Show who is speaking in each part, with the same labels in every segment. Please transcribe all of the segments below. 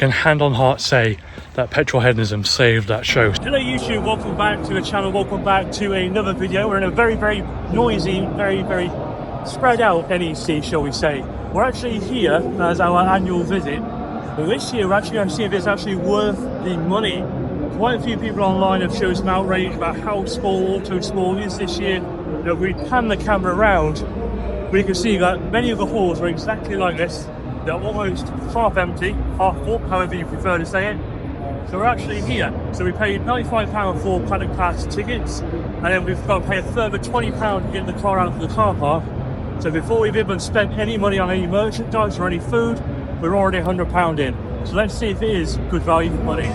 Speaker 1: can hand on heart say that petrol hedonism saved that show. Hello YouTube, welcome back to the channel, welcome back to another video. We're in a very noisy, very spread out NEC, shall we say. We're actually here as our annual visit, but this year we're actually going to see if it's actually worth the money. Quite a few people online have shown some outrage about how small Autosport is this year. You know, if we pan the camera around, we can see that many of the halls are exactly like this. They're almost half empty, half full, however you prefer to say it. So we're actually here. So we paid £95 for paddock pass tickets, and then we've got to pay a further £20 to get the car out of the car park. So before we've even spent any money on any merchandise or any food, we're already £100 in. So let's see if it is good value for money.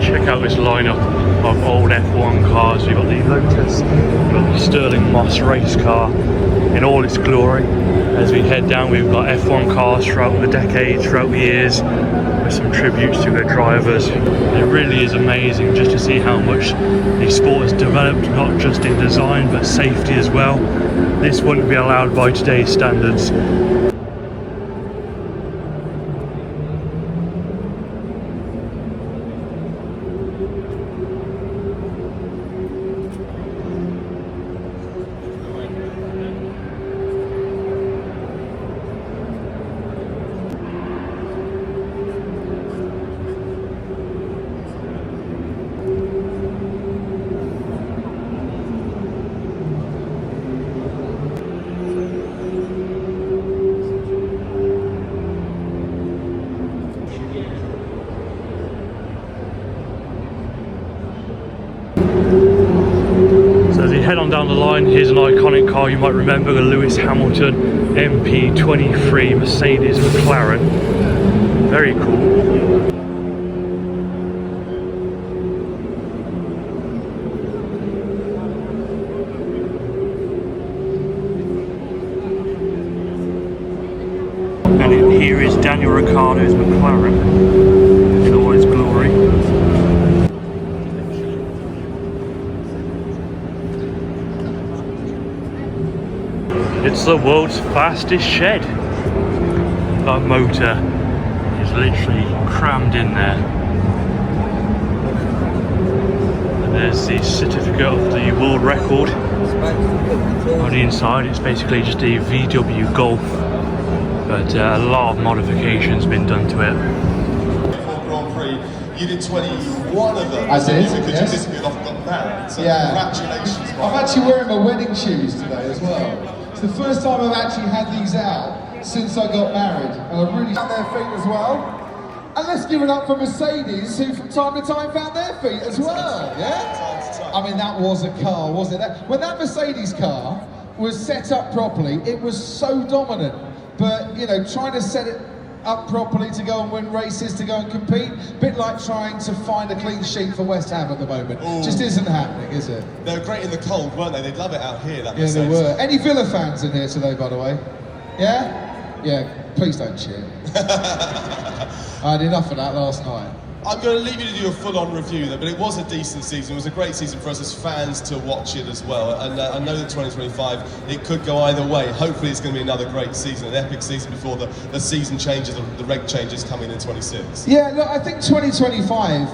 Speaker 1: Check out this lineup of old F1 cars. We've got the Lotus, we've got the Sterling Moss race car in all its glory. As we head down, we've got F1 cars throughout the decades, throughout the years, with some tributes to their drivers. It really is amazing just to see how much the sport has developed, not just in design but safety as well. This wouldn't be allowed by today's standards. Head on down the line, here's an iconic car you might remember, the Lewis Hamilton MP23 Mercedes McLaren. Very cool. And here is Daniel Ricciardo's McLaren in all its glory. It's the world's fastest shed. That motor is literally crammed in there. And there's the certificate of the world record. On the inside it's basically just a VW Golf, but a lot of modifications been done to it.
Speaker 2: Grand Prix, you did 21 of them.
Speaker 3: I did,
Speaker 2: because
Speaker 3: yes.
Speaker 2: you disappeared off and got married. So
Speaker 3: yeah.
Speaker 2: Congratulations.
Speaker 3: I'm actually wearing my wedding shoes today as well. It's the first time I've actually had these out since I got married, and I've really found their feet as well. And let's give it up for Mercedes, who from time to time found their feet as well, yeah? I mean, that was a car, wasn't it? When that Mercedes car was set up properly, it was so dominant. But, you know, trying to set it up properly to go and win races, to go and compete, a bit like trying to find a clean sheet for West Ham at the moment. Ooh. Just isn't happening, is it?
Speaker 2: They were great in the cold, weren't they? They'd love it out here, that
Speaker 3: Yeah, they were. Any Villa fans in here today, by the way? Yeah? Yeah, please don't cheer. I had enough of that last night.
Speaker 2: I'm going to leave you to do a full-on review there, but it was a decent season. It was a great season for us as fans to watch it as well. And I know that 2025, it could go either way. Hopefully it's going to be another great season, an epic season before the season changes, the reg changes coming in 26.
Speaker 3: Yeah, look, I think 2025,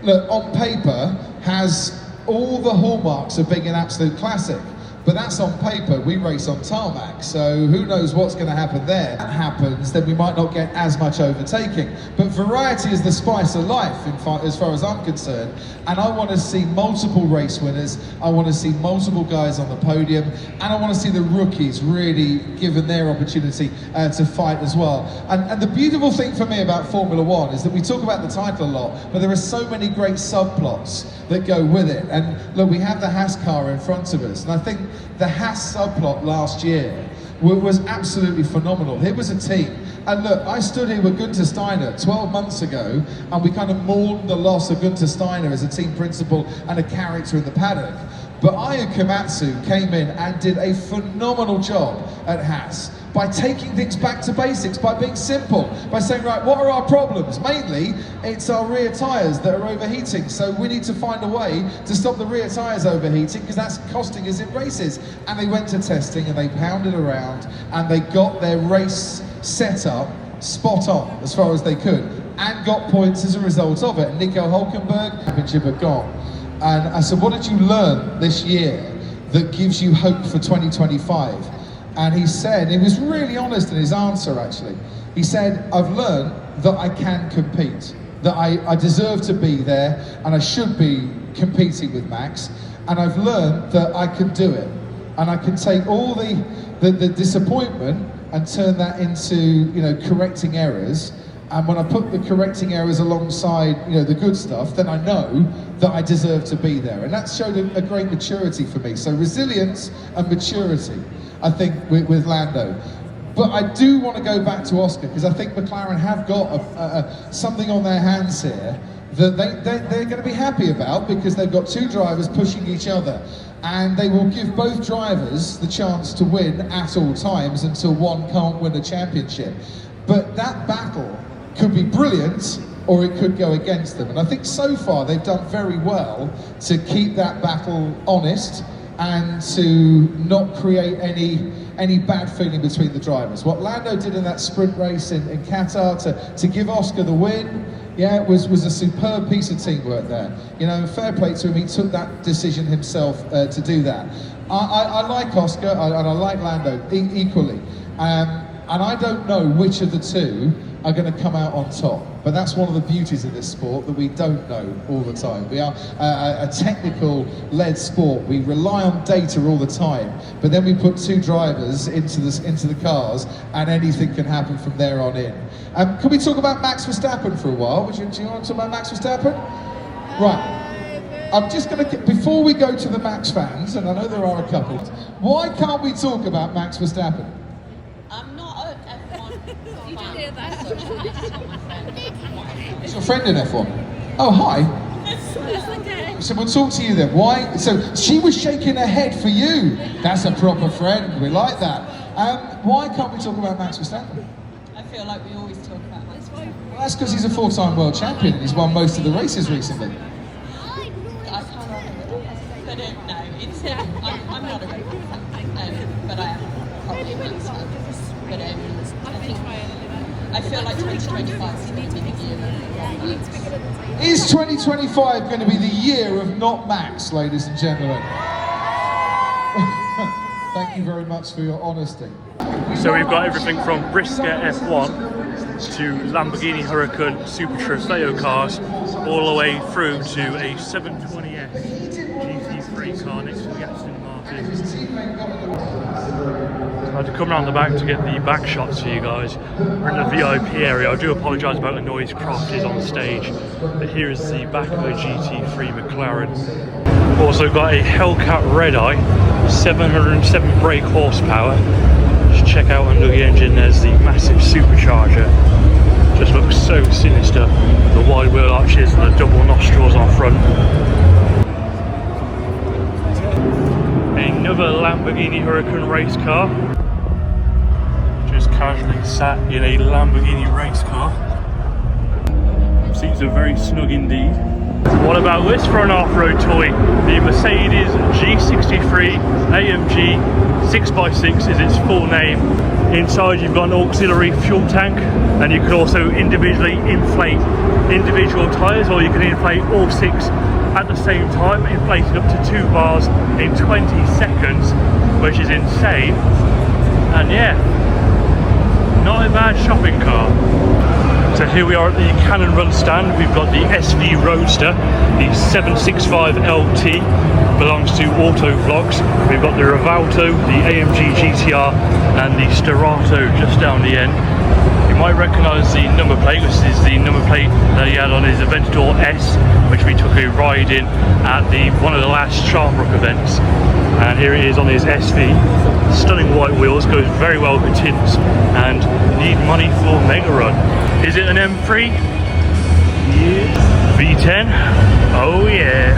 Speaker 3: look, on paper, has all the hallmarks of being an absolute classic. But that's on paper, we race on tarmac, so who knows what's going to happen there. If that happens, then we might not get as much overtaking. But variety is the spice of life, as far as I'm concerned. And I want to see multiple race winners, I want to see multiple guys on the podium, and I want to see the rookies really given their opportunity to fight as well. And the beautiful thing for me about Formula One is that we talk about the title a lot, but there are so many great subplots that go with it. And look, we have the Haas car in front of us, and I think the Haas subplot last year was absolutely phenomenal. Here was a team, and look, I stood here with Gunther Steiner 12 months ago, and we kind of mourned the loss of Gunther Steiner as a team principal and a character in the paddock. But Aya Komatsu came in and did a phenomenal job at Haas. by taking things back to basics, by being simple, by saying, right, what are our problems? Mainly, it's our rear tyres that are overheating, so we need to find a way to stop the rear tyres overheating, because that's costing us in races. And they went to testing and they pounded around and they got their race set up spot on as far as they could, and got points as a result of it. And Nico Hulkenberg, championship had gone. And I said, what did you learn this year that gives you hope for 2025? And he said, he was really honest in his answer actually. He said, I've learned that I can compete, that I deserve to be there and I should be competing with Max. And I've learned that I can do it. And I can take all the disappointment and turn that into, you know, correcting errors. And when I put the correcting errors alongside, you know, the good stuff, then I know that I deserve to be there. And that showed a great maturity for me. So resilience and maturity, I think, with Lando. But I do want to go back to Oscar, because I think McLaren have got something on their hands here that they're going to be happy about, because they've got two drivers pushing each other. And they will give both drivers the chance to win at all times until one can't win a championship. But that battle could be brilliant, or it could go against them. And I think so far they've done very well to keep that battle honest and to not create any bad feeling between the drivers. What Lando did in that sprint race in Qatar to give Oscar the win, yeah, it was a superb piece of teamwork there. You know, fair play to him, he took that decision himself to do that. I like Oscar and I like Lando equally. And I don't know which of the two are going to come out on top. But that's one of the beauties of this sport, that we don't know all the time. We are a technical-led sport. We rely on data all the time. But then we put two drivers into the cars, and anything can happen from there on in. Can we talk about Max Verstappen for a while? Do you want to talk about Max Verstappen? Right. I'm just going to, before we go to the Max fans, and I know there are a couple, why can't we talk about Max Verstappen?
Speaker 4: I'm not an F1 fan. You did hear that.
Speaker 3: Is your friend in F1? Oh, hi.
Speaker 4: Okay.
Speaker 3: So we'll talk to you then. Why? So she was shaking her head for you. That's a proper friend. We like that. Why can't we talk about Max Verstappen?
Speaker 4: I feel like we always talk about Max Verstappen.
Speaker 3: Well, that's because he's a four-time world champion and he's won most of the races recently.
Speaker 4: I can't argue with that. But no, it's I'm not a Red Bull fan, but I am probably a Max fan. But I feel like 2025 is going to be the year of Max.
Speaker 3: Is 2025 going to be the year of not Max, ladies and gentlemen? Thank you very much for your honesty.
Speaker 1: So we've got everything from Brisket F1 to Lamborghini Huracan Super Trofeo cars, all the way through to a 720S GT3 car next to the Aston Martin. I had to come around the back to get the back shots for you guys. We're in the VIP area. I do apologise about the noise. Croft is on stage, but here is the back of a GT3 McLaren. Also got a Hellcat Red Eye, 707 brake horsepower. Just check out under the engine, there's the massive supercharger. Just looks so sinister. The wide wheel arches and the double nostrils on front. Another Lamborghini Huracan race car. Just casually sat in a Lamborghini race car. Seats are very snug indeed. What about this for an off-road toy? The Mercedes G63 AMG 6x6 is its full name. Inside you've got an auxiliary fuel tank, and you can also individually inflate individual tyres, or you can inflate all six at the same time, inflating up to 2 bars in 20 seconds, which is insane. And yeah, not a bad shopping car. So here we are at the Cannon Run stand. We've got the SV Roadster, the 765 LT, belongs to Autovlogs. We've got the Rivalto, the AMG GTR, and the Sterato just down the end. You might recognise the number plate. This is the number plate that he had on his Aventador S, which we took a ride in at one of the last Sharpbrook events. And here it is on his SV. Stunning white wheels, goes very well with tints, and need money for Mega Run. Is it an M3? Yeah. V10? Oh yeah.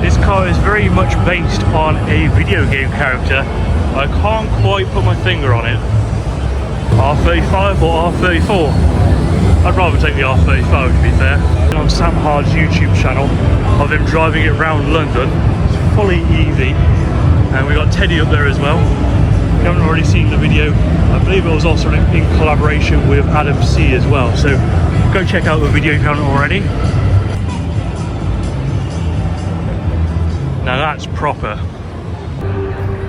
Speaker 1: This car is very much based on a video game character. I can't quite put my finger on it, R35 or R34? I'd rather take the R35 to be fair. On Sam Hard's YouTube channel of him driving it around London. It's fully EV. And we got Teddy up there as well. If you haven't already seen the video, I believe it was also in collaboration with Adam C as well. So go check out the video if you haven't already. Now that's proper.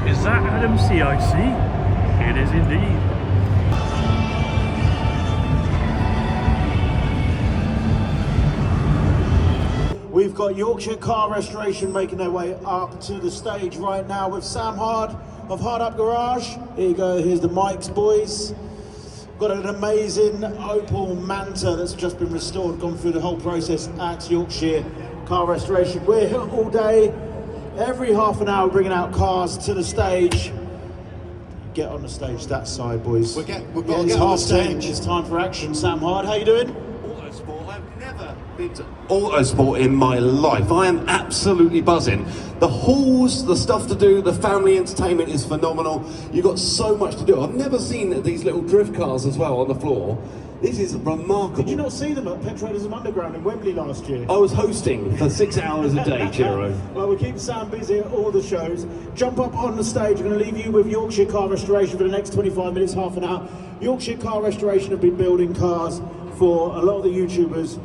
Speaker 1: Is that Adam C I see? It is indeed.
Speaker 5: We've got Yorkshire Car Restoration making their way up to the stage right now with Sam Hard of Hard Up Garage. Here you go, here's the mics, boys. Got an amazing Opel Manta that's just been restored, gone through the whole process at Yorkshire Car Restoration. We're here all day, every half an hour bringing out cars to the stage. Get on the stage that side, boys.
Speaker 6: We've got to
Speaker 5: It's
Speaker 6: get on the
Speaker 5: half 10,
Speaker 6: stage.
Speaker 5: it's time for action. Sam Hard, how you doing?
Speaker 6: Autosport, I've never been to Autosport in my life. I am absolutely buzzing. The halls, the stuff to do, the family entertainment is phenomenal. You've got so much to do. I've never seen these little drift cars as well on the floor. This is remarkable.
Speaker 5: Did you not see them at Petrolism Underground in Wembley last year?
Speaker 6: I was hosting for 6 hours a day, Chiro.
Speaker 5: Well, we keep Sam busy at all the shows. Jump up on the stage. We're going to leave you with Yorkshire Car Restoration for the next 25 minutes, half an hour. Yorkshire Car Restoration have been building cars for a lot of the YouTubers.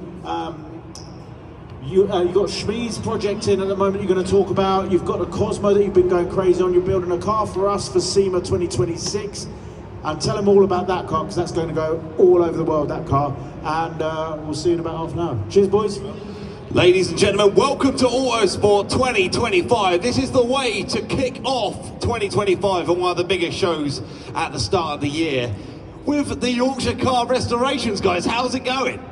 Speaker 5: You've got Shmee's project in at the moment you're going to talk about. You've got the Cosmo that you've been going crazy on. You're building a car for us for SEMA 2026. And tell them all about that car, because that's going to go all over the world, that car. And we'll see you in about half an hour. Cheers, boys.
Speaker 6: Ladies and gentlemen, welcome to Autosport 2025. This is the way to kick off 2025 and one of the biggest shows at the start of the year with the Yorkshire Car Restorations, guys. How's it going?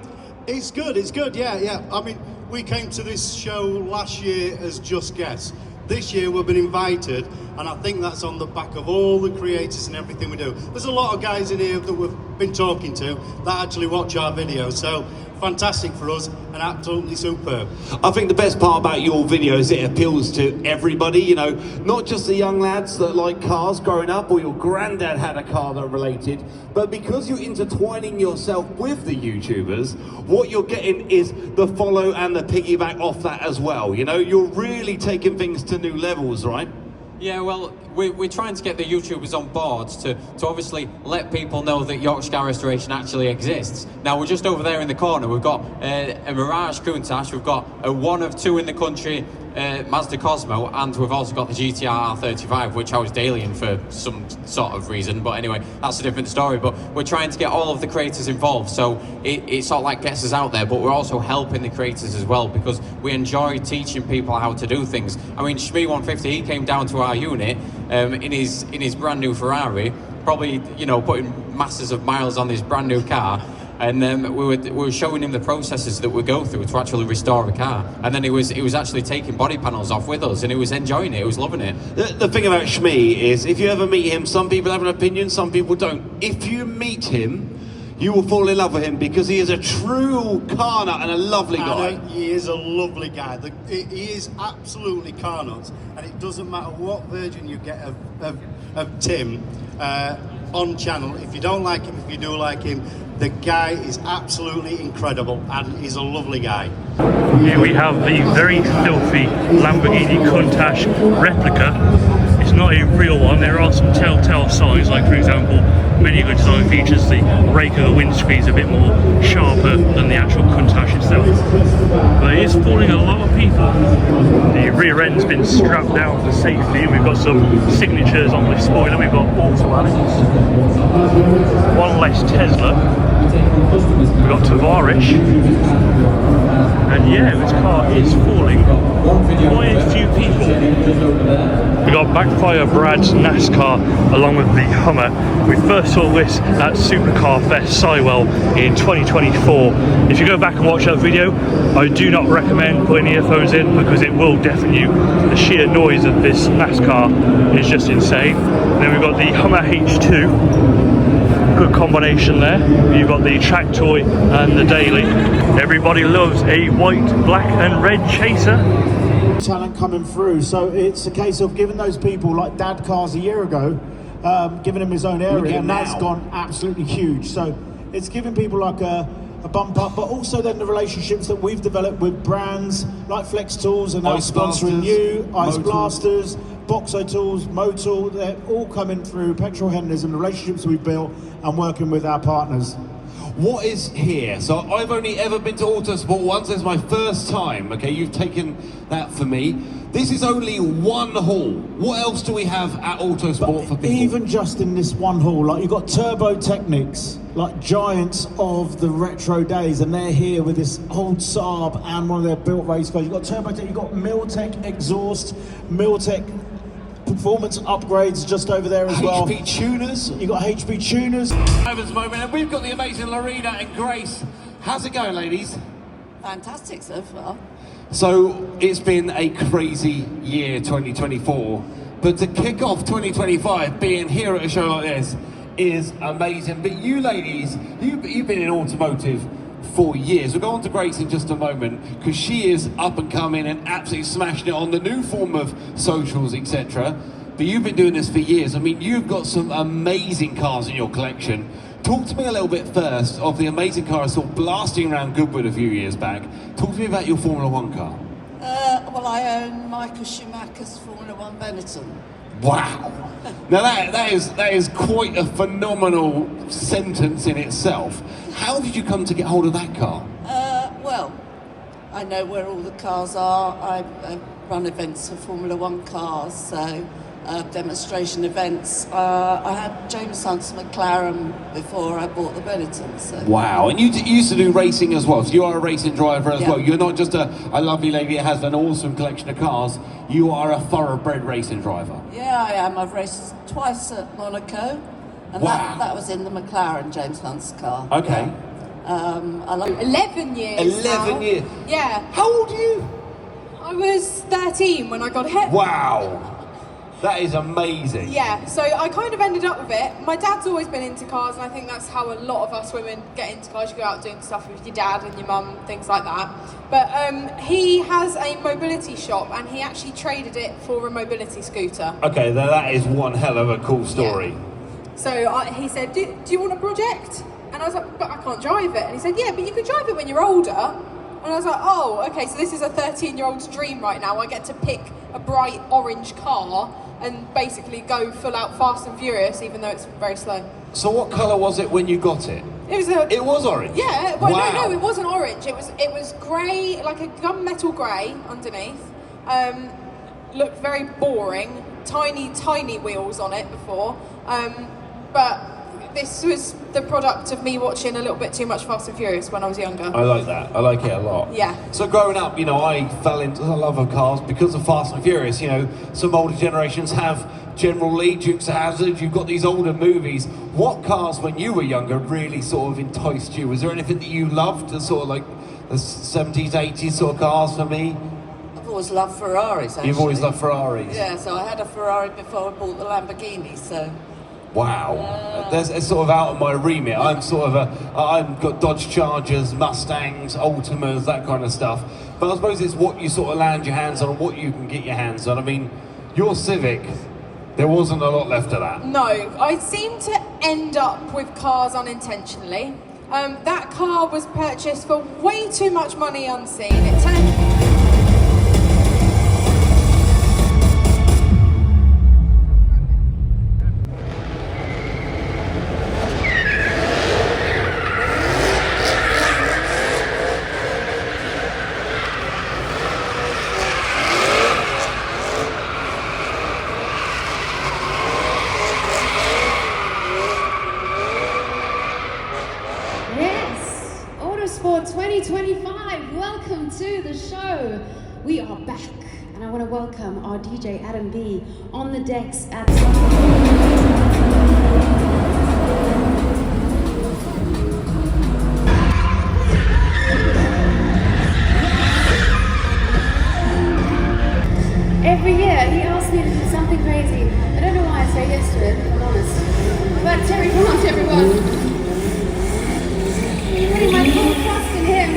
Speaker 7: It's good, yeah. I mean, we came to this show last year as just guests. This year we've been invited, and I think that's on the back of all the creators and everything we do. There's a lot of guys in here that we've been talking to that actually watch our videos, so fantastic for us and absolutely superb.
Speaker 6: I think the best part about your video is it appeals to everybody, you know, not just the young lads that like cars growing up, or your granddad had a car that related, but because you're intertwining yourself with the YouTubers, what you're getting is the follow and the piggyback off that as well. You know, you're really taking things to new levels, right?
Speaker 8: Yeah, well, we're trying to get the YouTubers on board to obviously let people know that Yorkshire Car Restoration actually exists. Now, we're just over there in the corner. We've got a Mirage Countach, we've got a one of two in the country Mazda Cosmo, and we've also got the GTR R35, which I was dailying for some sort of reason, but anyway, that's a different story. But we're trying to get all of the creators involved, so it sort of like gets us out there, but we're also helping the creators as well, because we enjoy teaching people how to do things. I mean, Shmee 150, he came down to our unit in his brand new Ferrari, probably, you know, putting masses of miles on this brand new car. And we were showing him the processes that we go through to actually restore a car, and then he was actually taking body panels off with us, and he was enjoying it. He was loving it.
Speaker 6: The thing about Shmee is, if you ever meet him, some people have an opinion, some people don't. If you meet him, you will fall in love with him, because he is a true car nut and a lovely guy.
Speaker 7: He is a lovely guy. He is absolutely car nuts, and it doesn't matter what version you get of Tim on channel. If you don't like him, if you do like him, the guy is absolutely incredible, and he's a lovely guy.
Speaker 1: Here we have the very filthy Lamborghini Countach replica. It's not a real one. There are some telltale signs, like for example, many of the design features the rake of the windscreen is a bit more sharper than the actual Countach itself. But it is fooling a lot of people. The rear end's been strapped down for safety. We've got some signatures on the spoiler. We've got Auto Alex, one less Tesla. We've got Tavarish, and yeah, this car is falling quite a few people. We got Backfire Brad's NASCAR along with the Hummer. We first saw this at Supercar Fest Sywell in 2024. If you go back and watch that video, I do not recommend putting earphones in, because it will deafen you. The sheer noise of this NASCAR is just insane. And then we've got the Hummer H2. Good combination there. You've got the track toy and the daily. Everybody loves a white, black and red chaser.
Speaker 5: Talent coming through, so it's a case of giving those people like dad cars a year ago giving him his own area, and that's
Speaker 6: now.
Speaker 5: gone absolutely huge. So it's giving people like a bump up, but also then the relationships that we've developed with brands like Flex Tools and now
Speaker 6: Ice
Speaker 5: sponsoring
Speaker 6: Blasters,
Speaker 5: you, Ice
Speaker 6: Motul.
Speaker 5: Blasters, Boxo Tools, Motul, they're all coming through petrol hedonism, the relationships we've built and working with our partners.
Speaker 6: What is here? So I've only ever been to Autosport once. It's my first time. Okay, you've taken that for me. This is only one hall. What else do we have at Autosport for people?
Speaker 5: Even just in this one hall, like you've got Turbo Technics, like giants of the retro days, and they're here with this old Saab and one of their built race cars. You've got Turbo Tech, you've got Miltech exhaust, Miltech performance upgrades just over there as well.
Speaker 6: HP tuners.
Speaker 5: You've got HP tuners.
Speaker 6: Over this moment, and we've got the amazing Lorena and Grace. How's it going, ladies?
Speaker 4: Fantastic so far.
Speaker 6: So it's been a crazy year, 2024, but to kick off 2025, being here at a show like this is amazing. But you ladies, you've been in automotive for years. We'll go on to Grace in just a moment, because she is up and coming and absolutely smashing it on the new form of socials, etc. But you've been doing this for years. I mean, you've got some amazing cars in your collection. Talk to me a little bit first of the amazing car I saw blasting around Goodwood a few years back. Talk to me about your Formula One car.
Speaker 4: Well, I own Michael Schumacher's Formula One Benetton.
Speaker 6: Wow. Now that is quite a phenomenal sentence in itself. How did you come to get hold of that car?
Speaker 4: Well, I know where all the cars are. I run events for Formula One cars, so demonstration events. I had James Hunt's McLaren before I bought the Benetton. So.
Speaker 6: Wow, and you used to do racing as well, so you are a racing driver as
Speaker 4: Yeah.
Speaker 6: well. You're not just a lovely lady that has an awesome collection of cars, you are a thoroughbred racing driver.
Speaker 4: Yeah, I am. I've raced twice at Monaco, and
Speaker 6: Wow.
Speaker 4: that was in the McLaren, James Hunt's car.
Speaker 6: Okay.
Speaker 4: Yeah. I love
Speaker 9: 11 years
Speaker 6: 11
Speaker 9: now.
Speaker 6: years.
Speaker 9: Yeah.
Speaker 6: How old are you?
Speaker 9: I was 13 when I got it.
Speaker 6: Wow. That is amazing.
Speaker 9: Yeah, so I kind of ended up with it. My dad's always been into cars, and I think that's how a lot of us women get into cars. You go out doing stuff with your dad and your mum, things like that. But he has a mobility shop, and he actually traded it for a mobility scooter.
Speaker 6: Okay, now that is one hell of a cool story.
Speaker 9: Yeah. So he said, do you want a project? And I was like, but I can't drive it. And he said, yeah, but you can drive it when you're older. And I was like, oh, okay, so this is a 13-year-old's dream right now. I get to pick a bright orange car and basically go full out Fast and Furious, even though it's very slow.
Speaker 6: So what colour was it when you got it?
Speaker 9: It was
Speaker 6: orange?
Speaker 9: Yeah, well,
Speaker 6: wow.
Speaker 9: no, it wasn't orange. It was grey, like a gunmetal grey underneath. Looked very boring. Tiny wheels on it before. But this was the product of me watching a little bit too much Fast and Furious when I was younger.
Speaker 6: I like that. I like it a lot.
Speaker 9: Yeah.
Speaker 6: So growing up, I fell into the love of cars because of Fast and Furious. Some older generations have General Lee, Dukes of Hazzard. You've got these older movies. What cars, when you were younger, really sort of enticed you? Was there anything that you loved, the sort of like the 70s, 80s sort of cars for me?
Speaker 4: I've always loved Ferraris, actually.
Speaker 6: You've always loved Ferraris?
Speaker 4: Yeah, so I had a Ferrari before I bought the Lamborghini, so...
Speaker 6: Wow, it's sort of out of my remit. I've got Dodge Chargers, Mustangs, Ultimas, that kind of stuff. But I suppose it's what you sort of land your hands on and what you can get your hands on. I mean, your Civic, there wasn't a lot left of that.
Speaker 9: No, I seem to end up with cars unintentionally. That car was purchased for way too much money unseen. It turned...
Speaker 10: Yes, Autosport 2025, welcome to the show. We are back, and I want to welcome our DJ Adam B on the decks at Every year he asks me to do something crazy. I don't know why I say yes to it, if I'm honest. But Terry Grant, everyone. Putting my full trust in him.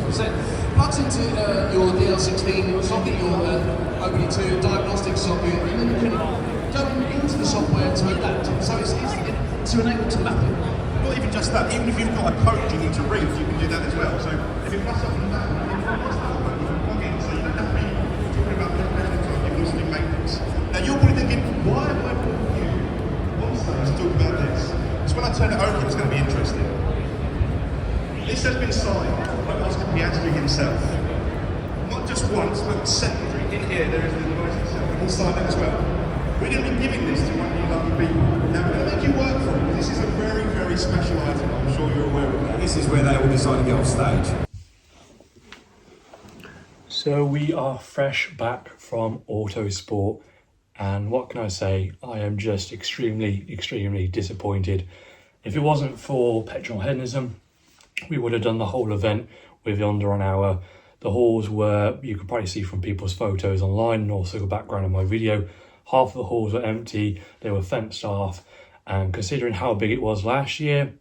Speaker 11: Plugs into your DL16, your socket, your OBD2 diagnostic socket, and then you can go into the software to adapt. So it's to enable to map it.
Speaker 12: Not even just that, even if you've got a code you need to read, you can do that as well. So if you plus something like that, you can plug in, so you don't have to be talking about your listening maintenance. Now you're probably thinking, why am I bringing you on stage to talk about this? Because when I turn it over, it's going to be interesting. This has been signed by Oscar Piastri himself. Not just once, but separately. In here, there is the device itself, and he signed it as well. We're going to be giving this to one of you lucky people. Now, we're going to make you work for it. This is a very, very special item. I'm sure you're aware of that. This is where they all decide to get off stage.
Speaker 1: So we are fresh back from Autosport, and what can I say? I am just extremely disappointed. If it wasn't for petrol hedonism, we would have done the whole event with under an hour. The halls were, you could probably see from people's photos online and also the background of my video, half of the halls were empty, they were fenced off, and considering how big it was last year,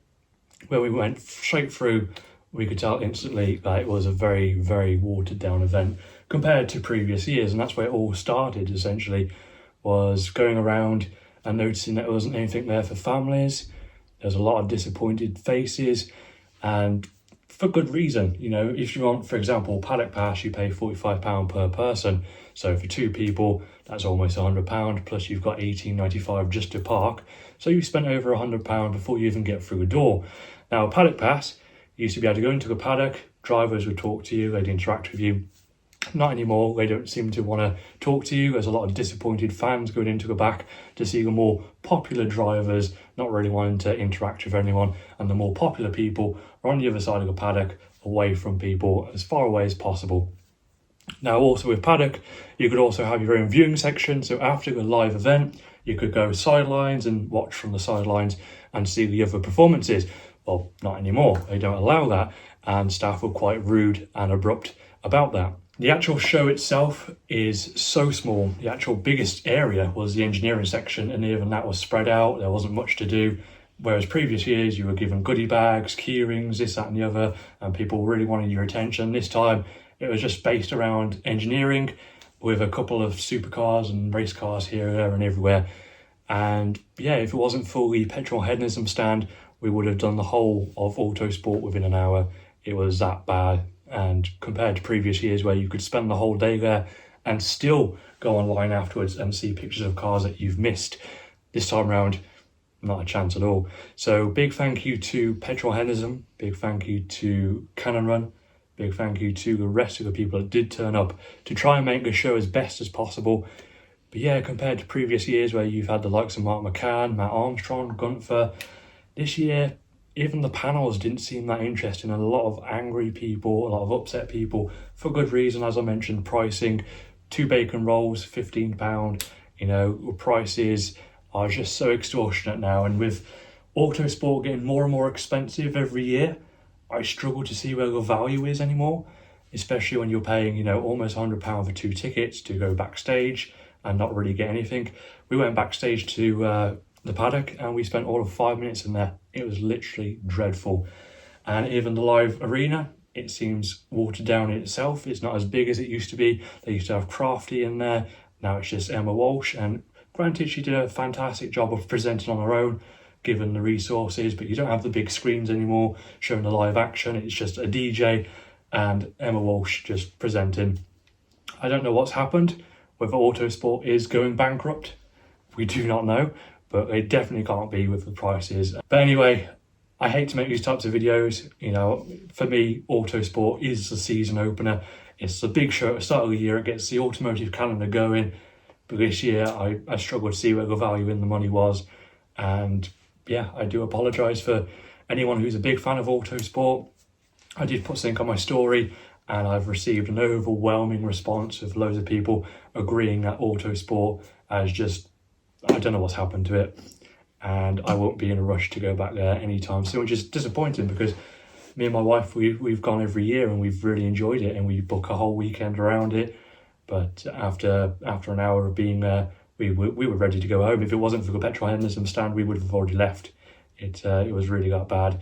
Speaker 1: where we went straight through, we could tell instantly that it was a very watered down event compared to previous years. And that's where it all started, essentially, was going around and noticing that there wasn't anything there for families. There's a lot of disappointed faces, and for good reason. You know, if you want, for example, paddock pass, you pay £45 per person. So for two people, that's almost £100, plus you've got $18.95 just to park. So you spent over £100 before you even get through a door. Now, paddock pass, you used to be able to go into a paddock, drivers would talk to you, they'd interact with you. Not anymore, they don't seem to want to talk to you. There's a lot of disappointed fans going into the back to see the more popular drivers not really wanting to interact with anyone, and the more popular people are on the other side of the paddock, away from people, as far away as possible. Now, also with paddock, you could also have your own viewing section. So after the live event, you could go sidelines and watch from the sidelines and see the other performances. Well, not anymore, they don't allow that, and staff were quite rude and abrupt about that. The actual show itself is so small. The actual biggest area was the engineering section, and even that was spread out. There wasn't much to do. Whereas previous years, you were given goodie bags, key rings, this, that and the other, and people really wanted your attention. This time, it was just based around engineering with a couple of supercars and race cars here, there and everywhere. And yeah, if it wasn't for the petrol hedonism stand, we would have done the whole of Autosport within an hour. It was that bad. And compared to previous years where you could spend the whole day there and still go online afterwards and see pictures of cars that you've missed, this time around, not a chance at all. So big thank you to Petrol Hedonism, big thank you to Cannon Run, big thank you to the rest of the people that did turn up to try and make the show as best as possible. But yeah, compared to previous years where you've had the likes of Mark McCann, Matt Armstrong, Gunther, this year even the panels didn't seem that interesting, and a lot of angry people, a lot of upset people, for good reason. As I mentioned, pricing, 2 bacon rolls, £15, you know, prices are just so extortionate now. And with Autosport getting more and more expensive every year, I struggle to see where the value is anymore, especially when you're paying, you know, almost £100 for 2 tickets to go backstage and not really get anything. We went backstage to the paddock and we spent all of 5 minutes in there. It was literally dreadful. And even the live arena, it seems watered down in itself. It's not as big as it used to be. They used to have Crafty in there. Now it's just Emma Walsh, and granted she did a fantastic job of presenting on her own given the resources, but you don't have the big screens anymore showing the live action. It's just a DJ and Emma Walsh just presenting. I don't know what's happened, whether Autosport is going bankrupt. We do not know, but they definitely can't be with the prices. But anyway, I hate to make these types of videos. You know, for me, Autosport is the season opener. It's the big show at the start of the year. It gets the automotive calendar going. But this year, I struggled to see where the value in the money was. And yeah, I do apologise for anyone who's a big fan of Autosport. I did put something on my story, and I've received an overwhelming response of loads of people agreeing that Autosport has just, I don't know what's happened to it, and I won't be in a rush to go back there anytime soon, which is disappointing because me and my wife, we've gone every year and we've really enjoyed it, and we book a whole weekend around it. But after an hour of being there, we were ready to go home. If it wasn't for the petrol hedonism stand, we would have already left. It was really that bad.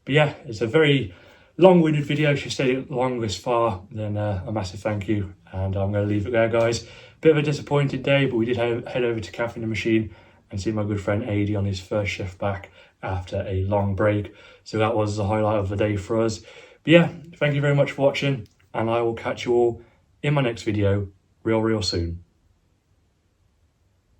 Speaker 1: But yeah, it's a very long-winded video. She stayed along this far, then a massive thank you, and I'm going to leave it there, guys. Bit of a disappointed day, but we did head over to Cafe in the Machine and see my good friend Adi on his first shift back after a long break. So that was the highlight of the day for us. But yeah, thank you very much for watching, and I will catch you all in my next video real soon.